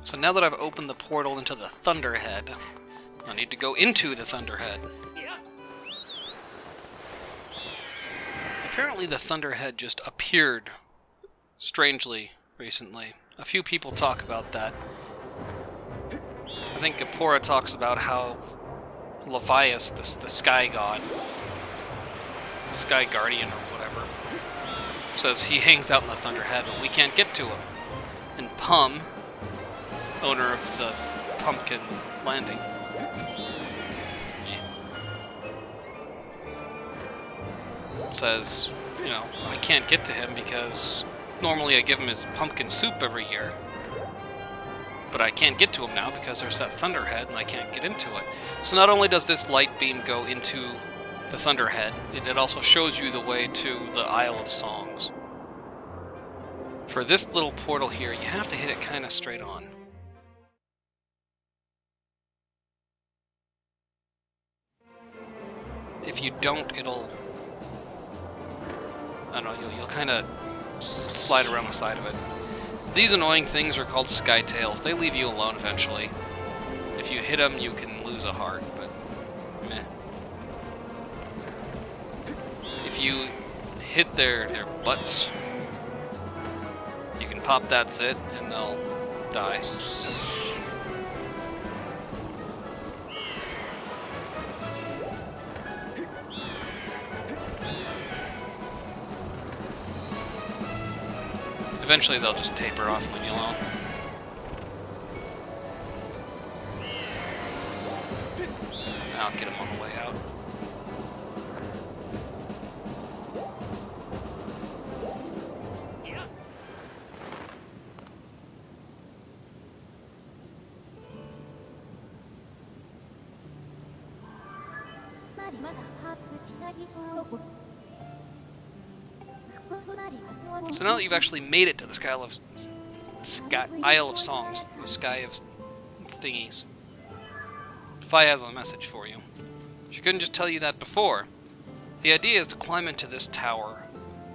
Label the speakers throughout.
Speaker 1: So now that I've opened the portal into the Thunderhead, I need to go into the Thunderhead. Apparently the Thunderhead just appeared strangely recently. A few people talk about that. I think Gapora talks about how Levias, the Sky God, Sky Guardian or whatever, says he hangs out in the Thunderhead, but we can't get to him. And Pum, owner of the Pumpkin Landing, says, you know, I can't get to him because normally I give him his pumpkin soup every year, but I can't get to him now because there's that Thunderhead and I can't get into it. So not only does this light beam go into the Thunderhead, it also shows you the way to the Isle of Songs. For this little portal here, you have to hit it kind of straight on. If you don't, it'll... I don't know, you'll kind of slide around the side of it. These annoying things are called Sky Tails. They leave you alone eventually. If you hit them, you can lose a heart, but meh. If you hit their butts, you can pop that zit and they'll die. Eventually they'll just taper off and leave you alone. I'll get them on the way out. So now that you've actually made it to the Isle of Songs, the Sky of Thingies, Fi has a message for you. She couldn't just tell you that before. The idea is to climb into this tower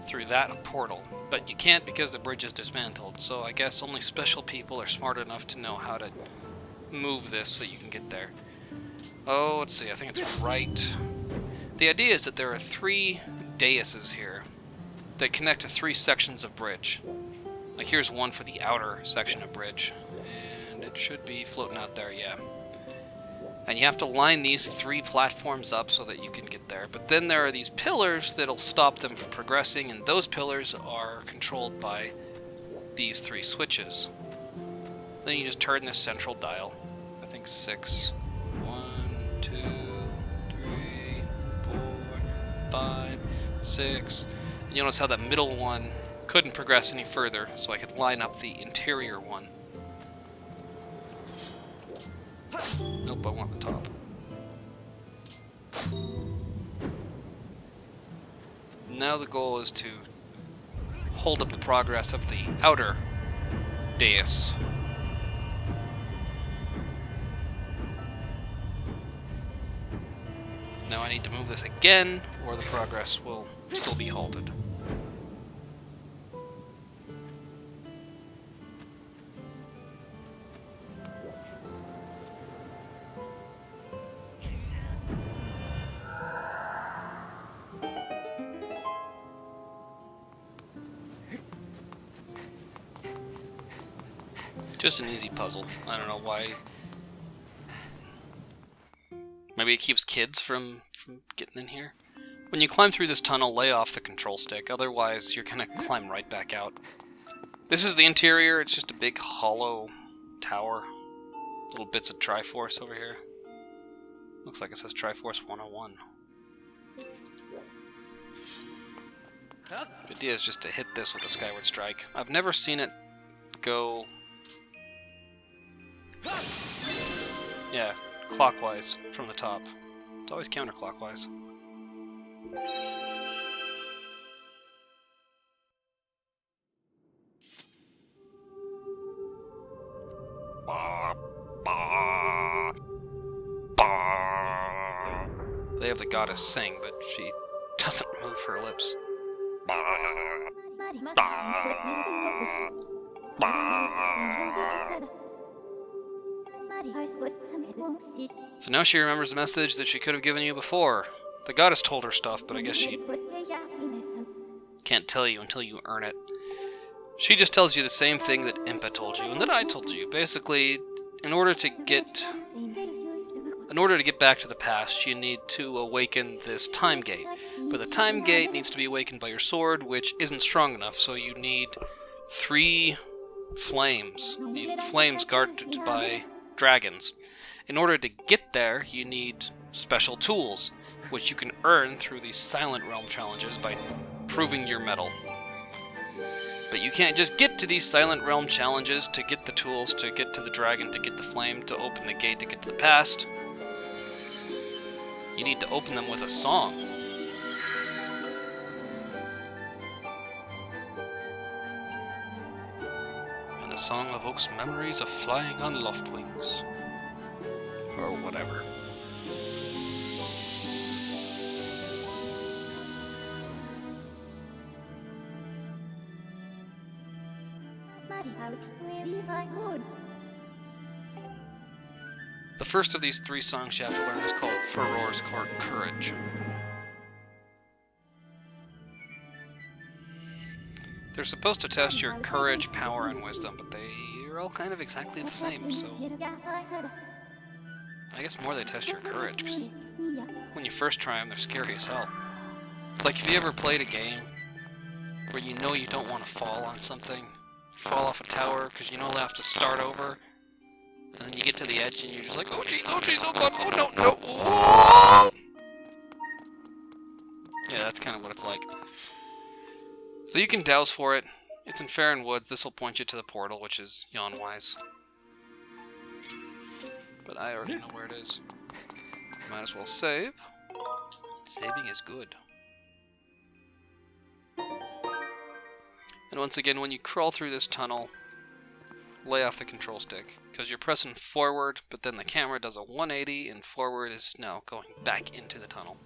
Speaker 1: through that portal, but you can't because the bridge is dismantled, so I guess only special people are smart enough to know how to move this so you can get there. Oh, let's see, I think it's right. The idea is that there are 3 daises here that connect to 3 sections of bridge. Like here's one for the outer section of bridge, and it should be floating out there, yeah. And you have to line these 3 platforms up so that you can get there. But then there are these pillars that'll stop them from progressing, and those pillars are controlled by these 3 switches. Then you just turn this central dial. I think 6. 1, 2, 3, 4, 5, 6. You notice how that middle one couldn't progress any further, so I could line up the interior one. Nope, I want the top. Now the goal is to hold up the progress of the outer dais. Now I need to move this again, or the progress will still be halted. Just an easy puzzle. I don't know why. Maybe it keeps kids from getting in here. When you climb through this tunnel, lay off the control stick, otherwise you're gonna climb right back out. This is the interior, it's just a big hollow tower. Little bits of Triforce over here. Looks like it says Triforce 101. The idea is just to hit this with a Skyward Strike. I've never seen it go... yeah, clockwise from the top. It's always counterclockwise. They have the goddess sing, but she doesn't move her lips. So now she remembers the message that she could have given you before. The goddess told her stuff, but I guess she can't tell you until you earn it. She just tells you the same thing that Impa told you and that I told you. Basically, in order to get back to the past, you need to awaken this time gate. But the time gate needs to be awakened by your sword, which isn't strong enough, so you need 3 flames. These flames guarded by dragons. In order to get there, you need special tools, which you can earn through these Silent Realm challenges by proving your mettle. But you can't just get to these Silent Realm challenges to get the tools, to get to the dragon, to get the flame, to open the gate, to get to the past. You need to open them with a song. And the song evokes memories of flying on loft wings. Or whatever. The first of these 3 songs you have to learn is called Furor's Courage. They're supposed to test your courage, power, and wisdom, but they're all kind of exactly the same, so I guess more they test your courage, because when you first try them, they're scary as hell. It's like, if you ever played a game where you know you don't want to fall on something, fall off a tower, because you know you'll have to start over, and then you get to the edge and you're just like, oh jeez, oh god, oh no, no, whoa! Yeah, that's kind of what it's like. So you can douse for it. It's in Farron Woods. This will point you to the portal, which is Yonwise. But I already know where it is. Might as well save. Saving is good. And once again, when you crawl through this tunnel, lay off the control stick, because you're pressing forward, but then the camera does a 180, and forward is now going back into the tunnel.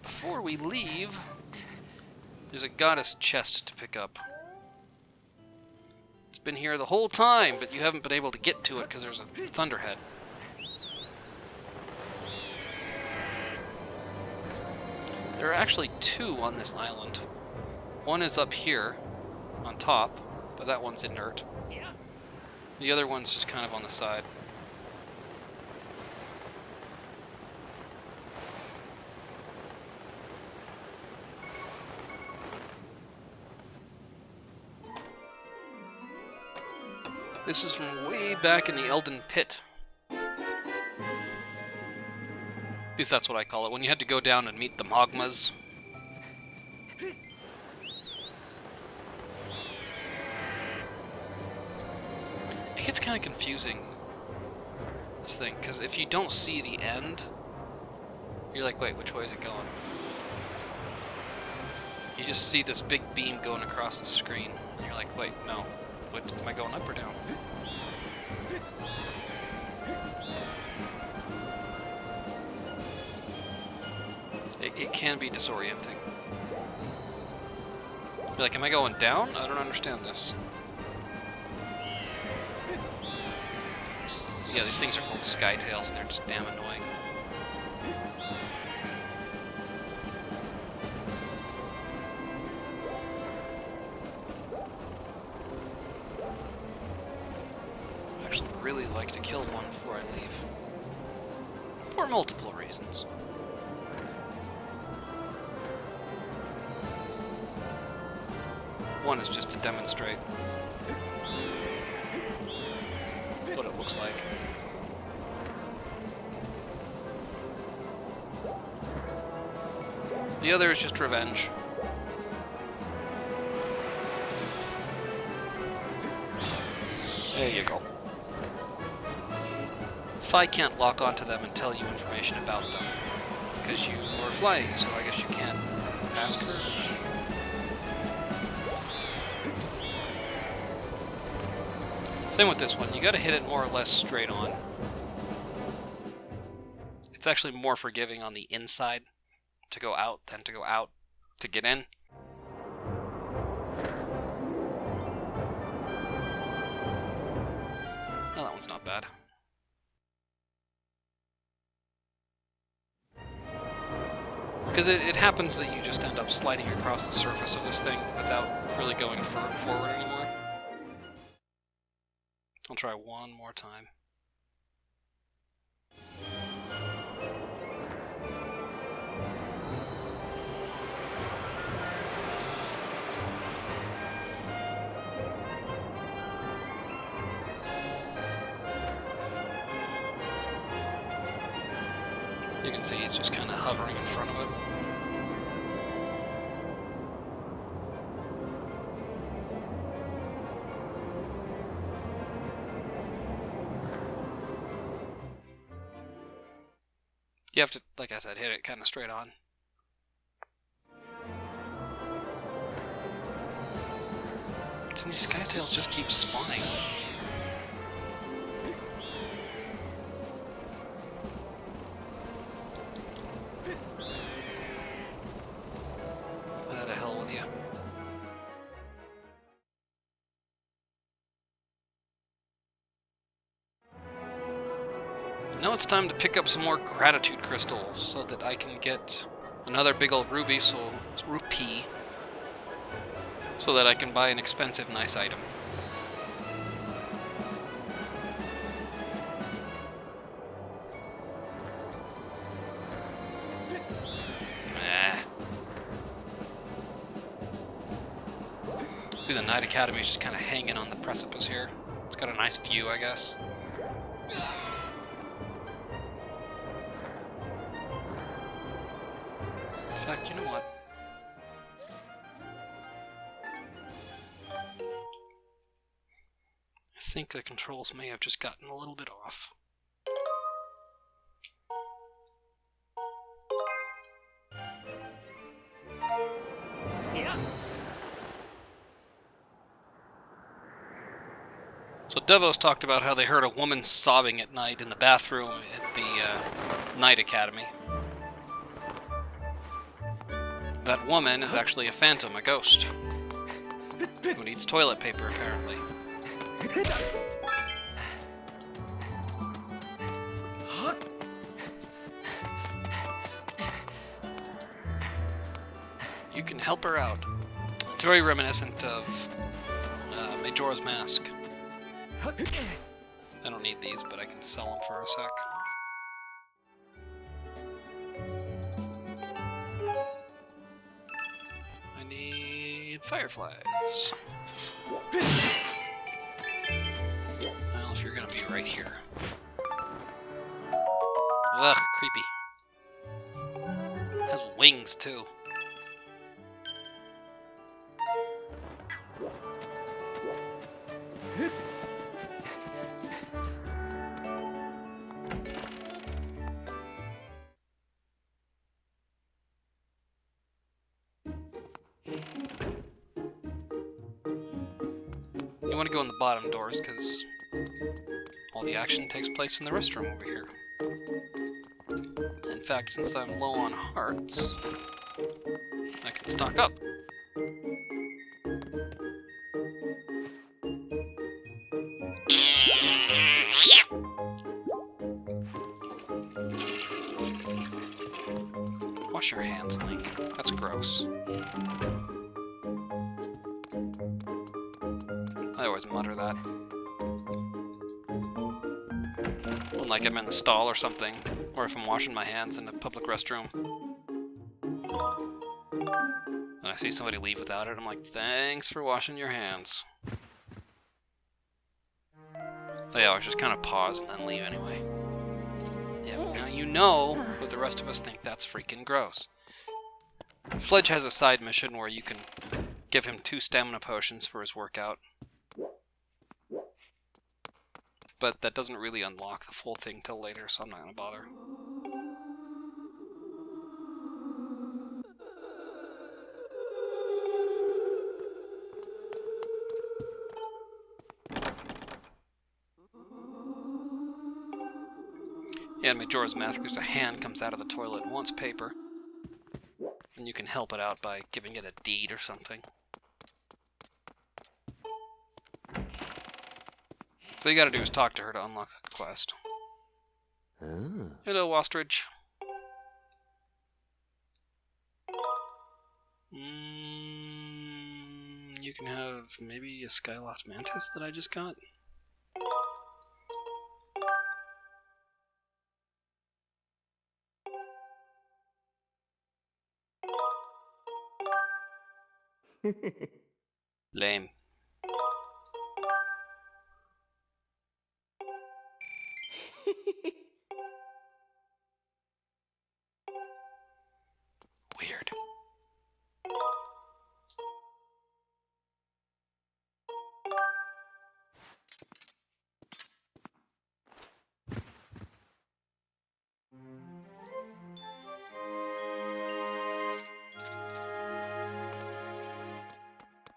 Speaker 1: Before we leave, there's a goddess chest to pick up. It's been here the whole time, but you haven't been able to get to it because there's a thunderhead. There are actually 2 on this island. One is up here, on top, but that one's inert. The other one's just kind of on the side. This is from way back in the Elden Pit. At least that's what I call it, when you had to go down and meet the Mogmas. It gets kind of confusing, this thing, because if you don't see the end, you're like, wait, which way is it going? You just see this big beam going across the screen, and you're like, wait, no. What, am I going up or down? It can be disorienting. You're like, am I going down? I don't understand this. Yeah, these things are called skytails, and they're just damn annoying. I'd actually really like to kill one before I leave. For multiple reasons. One is just to demonstrate what it looks like. The other is just revenge. There you go. Fi can't lock onto them and tell you information about them, because you were flying, so I guess you can't ask her. Same with this one, you gotta hit it more or less straight on. It's actually more forgiving on the inside to go out than to go out to get in. Oh, that one's not bad. Because it happens that you just end up sliding across the surface of this thing without really going forward anymore. I'll try one more time. You can see it's just kind of hovering in front of it. You have to, like I said, hit it kind of straight on. So these skytails just keep spawning. To hell with you. Now it's time to pick up some more gratitude crystals so that I can get another big old ruby, so it's rupee, so that I can buy an expensive, nice item. See, the Knight Academy is just kind of hanging on the precipice here. It's got a nice view, I guess. In fact, you know what? I think the controls may have just gotten a little bit off.
Speaker 2: Yeah.
Speaker 1: So Devos talked about how they heard a woman sobbing at night in the bathroom at the Knight Academy. That woman is actually a phantom, a ghost, who needs toilet paper, apparently. You can help her out. It's very reminiscent of Majora's Mask. I don't need these, but I can sell them for a sec. I need fireflies. Well, if you're gonna be right here. Ugh, creepy. It has wings, too. You want to go in the bottom doors because all the action takes place in the restroom over here. In fact, since I'm low on hearts, I can stock up. Wash your hands, Link. That's gross. I always mutter that. When, like, I'm in the stall or something, or if I'm washing my hands in a public restroom, and I see somebody leave without it, I'm like, thanks for washing your hands. They always just kind of pause and then leave anyway. Yeah, now you know, but the rest of us think that's freaking gross. Fledge has a side mission where you can give him 2 stamina potions for his workout. But that doesn't really unlock the full thing till later, so I'm not gonna bother. Yeah, Again, Majora's Mask, there's a hand comes out of the toilet and wants paper. And you can help it out by giving it a deed or something. So you gotta do is talk to her to unlock the quest. Hello, Ostrich. You can have maybe a Skyloft Mantis that I just got. Lame. Weird.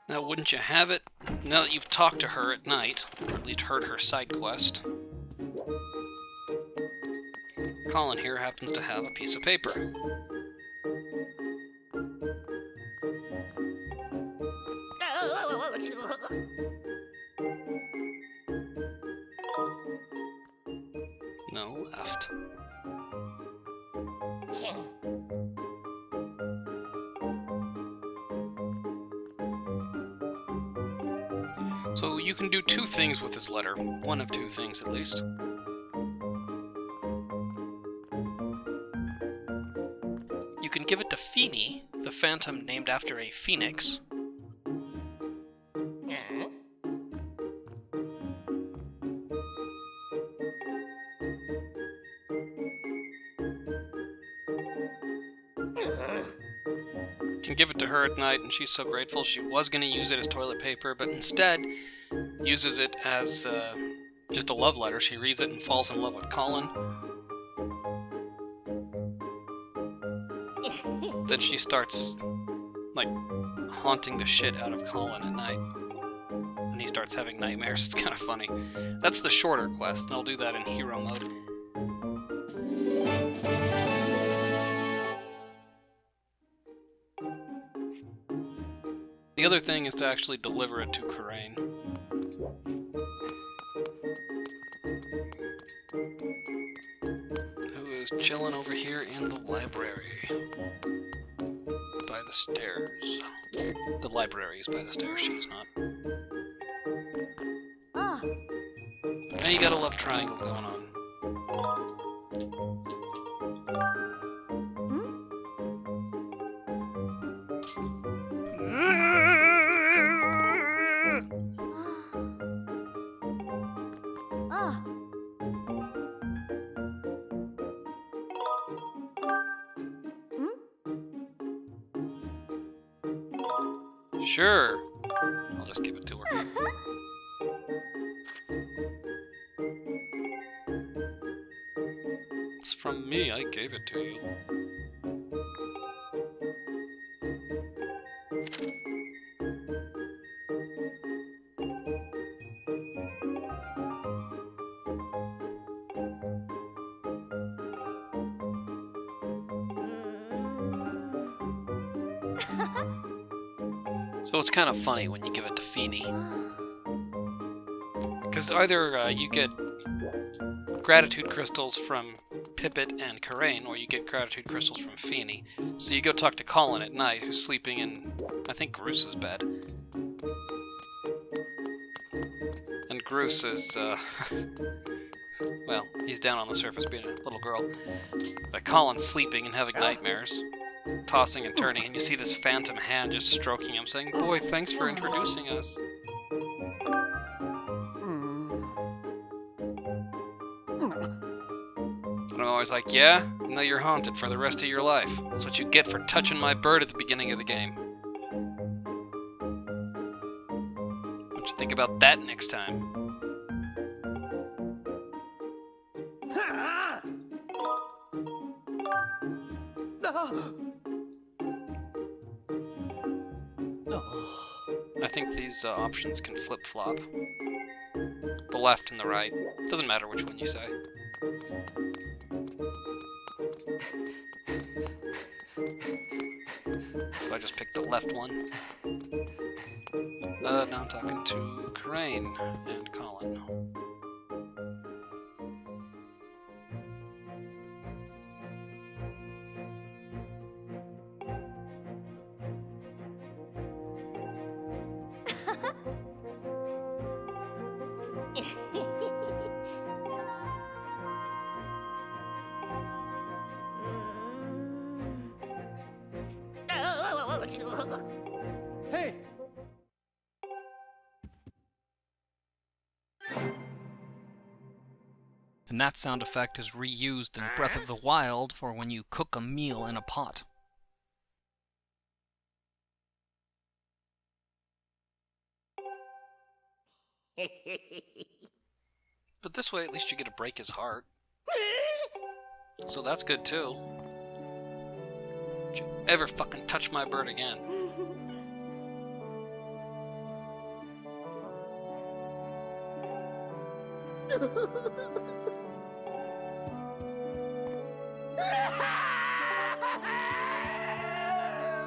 Speaker 1: Now, wouldn't you have it, now that you've talked to her at night, or at least heard her side quest, Colin here happens to have a piece of paper. No left. So you can do two things with this letter. One of two things, at least. You can give it to Feeny, the phantom named after a phoenix. Can give it to her at night, and she's so grateful. She was going to use it as toilet paper, but instead uses it as just a love letter. She reads it and falls in love with Colin. Then she starts, like, haunting the shit out of Colin at night. And he starts having nightmares. It's kind of funny. That's the shorter quest, and I'll do that in hero mode. The other thing is to actually deliver it to Karain. Who is chilling over here in the library. By the stairs. The library is by the stairs, she's not. Now you got a love triangle going on. Sure. I'll just give it to her. It's from me, I gave it to you. So it's kind of funny when you give it to Feeny. Because either you get gratitude crystals from Pippet and Karain, or you get gratitude crystals from Feeny. So you go talk to Colin at night, who's sleeping in, I think, Groos's bed. And Groos is, well, he's down on the surface being a little girl. But Colin's sleeping and having nightmares. Tossing and turning, and you see this phantom hand just stroking him, saying, "Boy, thanks for introducing us." And I'm always like, yeah? Now you're haunted for the rest of your life. That's what you get for touching my bird at the beginning of the game. What you think about that next time? I think these options can flip-flop. The left and the right. Doesn't matter which one you say. So I just picked the left one. Now I'm talking to Crane and Colin.
Speaker 2: Hey!
Speaker 1: And that sound effect is reused in Breath of the Wild for when you cook a meal in a pot. But this way, at least you get to break his heart. So that's good too. Don't you ever fucking touch my bird again.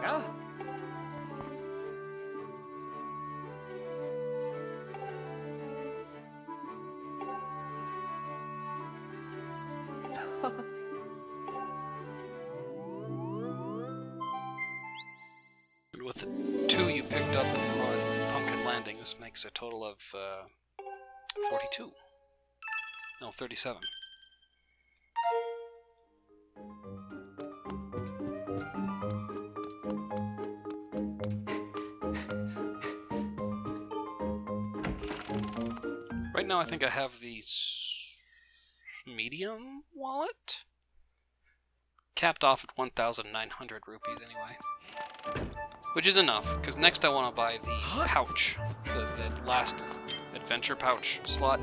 Speaker 2: Yeah?
Speaker 1: And with the 2 you picked up on Pumpkin Landing, this makes a total of 42. No, 37. Right now I think I have the medium wallet? Capped off at 1,900 rupees anyway. Which is enough, because next I want to buy the pouch. The last adventure pouch slot.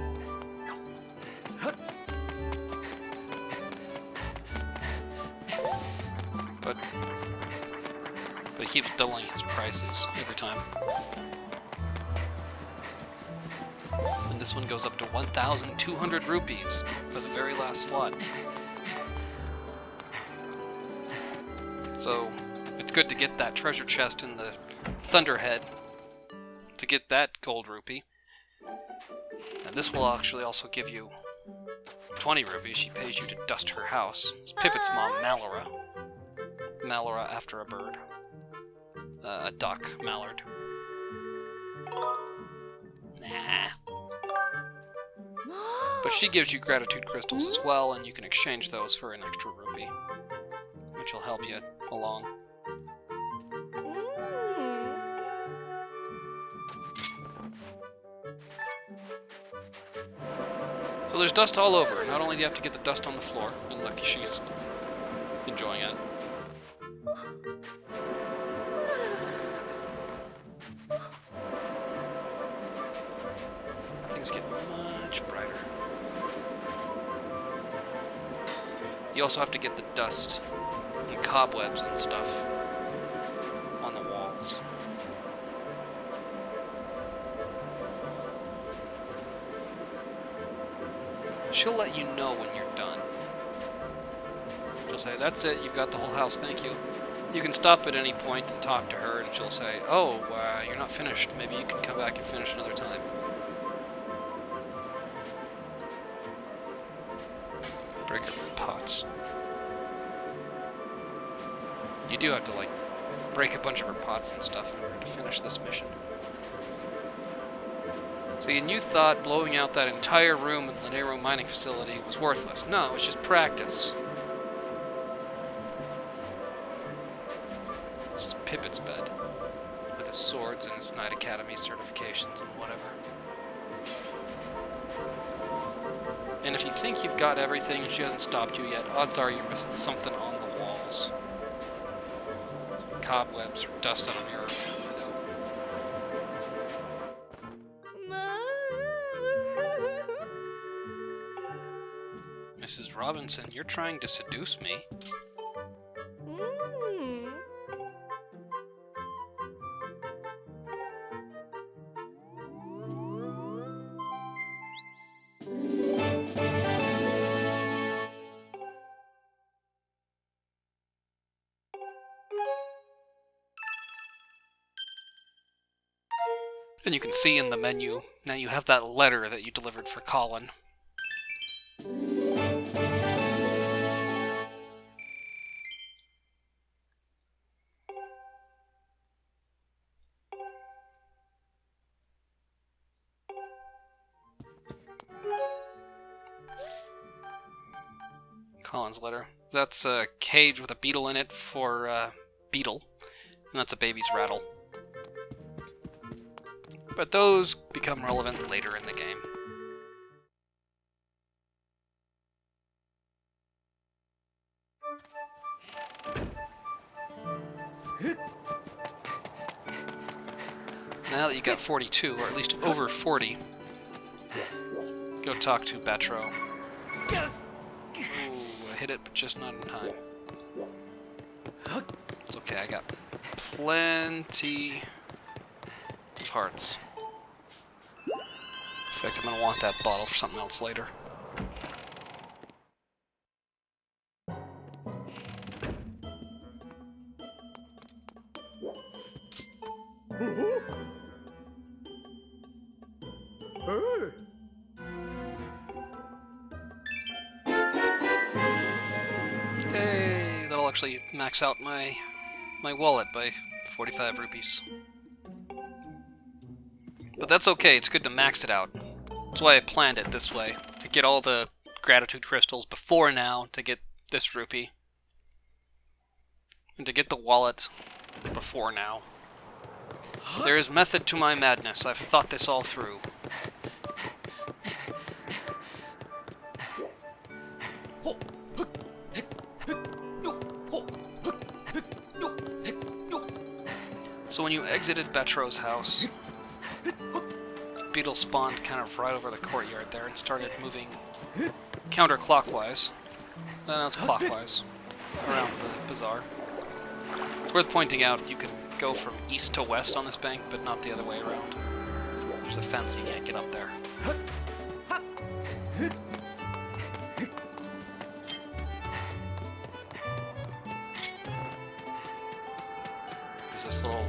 Speaker 1: But he keeps doubling his prices every time. And this one goes up to 1,200 rupees for the very last slot. So it's good to get that treasure chest in the Thunderhead to get that gold rupee. And this will actually also give you 20 rupees. She pays you to dust her house. It's Pippet's mom, Malora. Malora after a bird. A duck, mallard. Nah. But she gives you gratitude crystals as well, and you can exchange those for an extra rupee, which will help you along. So there's dust all over. Not only do you have to get the dust on the floor, and look, she's enjoying it. Things get much brighter. You also have to get the dust and cobwebs and stuff on the walls. She'll let you know when you're done. She'll say, "That's it, you've got the whole house, thank you." You can stop at any point and talk to her, and she'll say, "Oh, you're not finished. Maybe you can come back and finish another time." Break up pots. You do have to, like, break a bunch of her pots and stuff in order to finish this mission. See, and you thought blowing out that entire room at the Nero mining facility was worthless. No, it was just practice. This is Pippet's bed, with his swords and his Knight Academy certifications and whatever. And if you think you've got everything and she hasn't stopped you yet, odds are you're missing something on the walls. Some cobwebs or dust on a mirror. Mrs. Robinson, you're trying to seduce me. And you can see in the menu, now you have that letter that you delivered for Colin. Colin's letter. That's a cage with a beetle in it for Beetle, and that's a baby's rattle. But those become relevant later in the game. Now that you got 42, or at least over 40, go talk to Batro. Ooh, I hit it, but just not in time. It's okay, I got plenty of hearts. In fact, I'm gonna want that bottle for something else later. Hey, that'll actually max out my wallet by 45 rupees. But that's okay, it's good to max it out. That's why I planned it this way. To get all the gratitude crystals before now, to get this rupee. And to get the wallet before now. There is method to my madness. I've thought this all through. So when you exited Betro's house, Beetle spawned kind of right over the courtyard there and started moving counterclockwise. No, it's clockwise around the bazaar. It's worth pointing out you can go from east to west on this bank, but not the other way around. There's a fence, you can't get up there. There's this little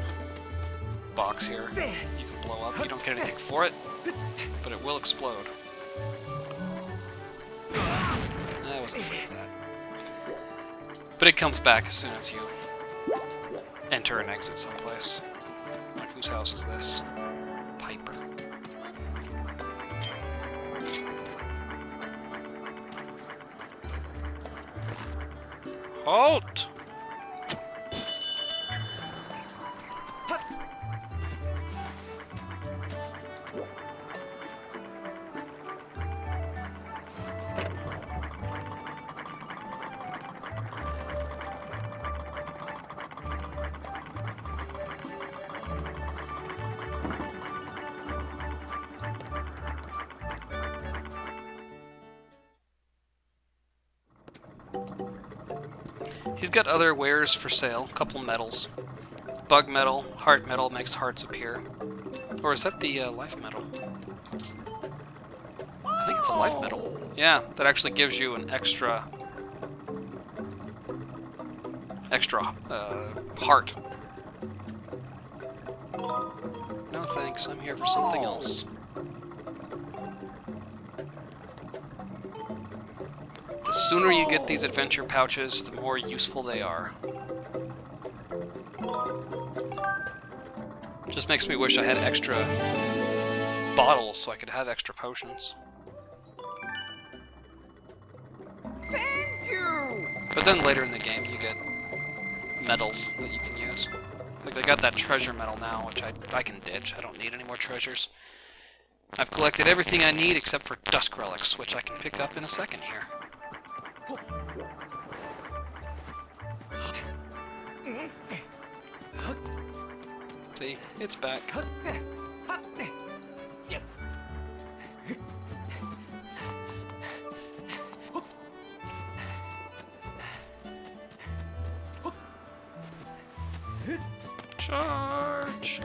Speaker 1: box here you can blow up. You don't get anything for it, but it will explode. I was afraid of that. But it comes back as soon as you enter and exit someplace. Like, whose house is this? Piper. Halt! He's got other wares for sale, a couple medals. Bug medal, heart medal makes hearts appear. Or is that the life medal? I think it's a life medal. Yeah, that actually gives you an extra heart. No thanks, I'm here for something else. The sooner you get these adventure pouches, the more useful they are. Just makes me wish I had extra bottles so I could have extra potions.
Speaker 2: Thank you!
Speaker 1: But then later in the game you get medals that you can use. Like I got that treasure medal now, which I can ditch. I don't need any more treasures. I've collected everything I need except for dusk relics, which I can pick up in a second here. See, it's back. Charge!